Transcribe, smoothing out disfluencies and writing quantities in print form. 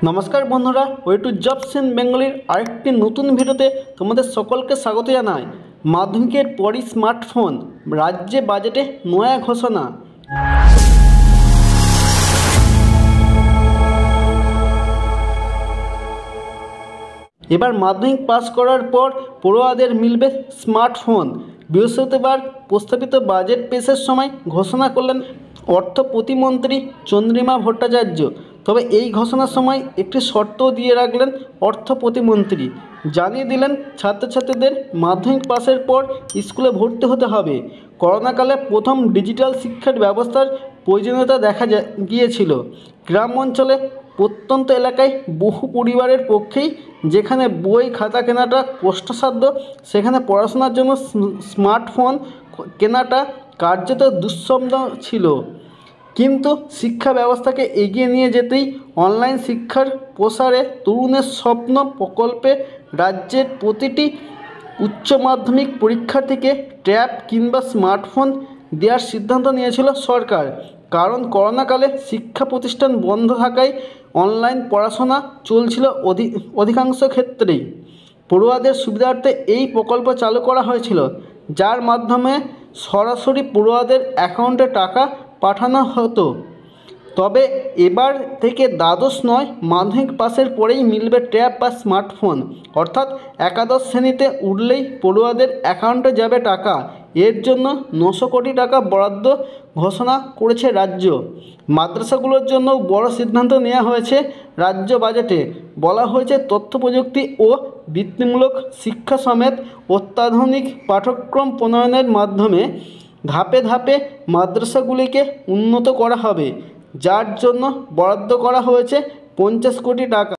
নমস্কার বন্ধুরা, way to jobs in বেঙ্গলির আরেকটি নতুন ভিডিওতে তোমাদের সকলকে স্বাগত জানাই। মাধ্যমিকের পরই স্মার্টফোন, রাজ্যে বাজেটে নয়া ঘোষণা। এবার মাধ্যমিক পাস করার পর পড়ুয়াদের মিলবে স্মার্টফোন। বৃহস্পতিবার প্রস্তাবিত বাজেট পেশের সময় ঘোষণা করলেন অর্থ প্রতিমন্ত্রী চন্দ্রিমা ভট্টাচার্য। তবে এই ঘোষণার সময় একটি শর্তও দিয়ে রাখলেন অর্থ প্রতিমন্ত্রী। জানিয়ে দিলেন ছাত্রছাত্রীদের মাধ্যমিক পাসের পর স্কুলে ভর্তি হতে হবে। করোনাকালে প্রথম ডিজিটাল শিক্ষার ব্যবস্থার প্রয়োজনীয়তা দেখা গিয়েছিল। গ্রাম অঞ্চলে প্রত্যন্ত এলাকায় বহু পরিবারের পক্ষেই যেখানে বই খাতা কেনাটা কষ্টসাধ্য, সেখানে পড়াশোনার জন্য স্মার্টফোন কেনাটা কার্যত দুঃসাধ্য ছিল। কিন্তু শিক্ষা ব্যবস্থাকে এগিয়ে নিয়ে যেতেই অনলাইন শিক্ষার প্রসারে তরুণের স্বপ্ন প্রকল্পে রাজ্যের প্রতিটি উচ্চ মাধ্যমিক পরীক্ষার্থীকে ট্যাব কিংবা স্মার্টফোন দেওয়ার সিদ্ধান্ত নিয়েছিল সরকার। কারণ করোনাকালে শিক্ষা প্রতিষ্ঠান বন্ধ থাকায় অনলাইন পড়াশোনা চলছিল অধিকাংশ ক্ষেত্রেই। পড়ুয়াদের সুবিধার্থে এই প্রকল্প চালু করা হয়েছিল, যার মাধ্যমে সরাসরি পড়ুয়াদের অ্যাকাউন্টে টাকা পাঠানো হতো। তবে এবার থেকে দ্বাদশ নয়, মাধ্যমিক পাসের পরেই মিলবে ট্যাব বা স্মার্টফোন। অর্থাৎ একাদশ শ্রেণীতে উঠলেই পড়ুয়াদের অ্যাকাউন্টে যাবে টাকা। এর জন্য 900 কোটি টাকা বরাদ্দ ঘোষণা করেছে রাজ্য। মাদ্রাসাগুলোর জন্য বড় সিদ্ধান্ত নেওয়া হয়েছে। রাজ্য বাজেটে বলা হয়েছে তথ্য প্রযুক্তি ও বৃত্তিমূলক শিক্ষা সমেত অত্যাধুনিক পাঠ্যক্রম প্রণয়নের মাধ্যমে ধাপে ধাপে মাদ্রাসাগুলিকে উন্নত করা হবে, যার জন্য বরাদ্দ করা হয়েছে 50 কোটি টাকা।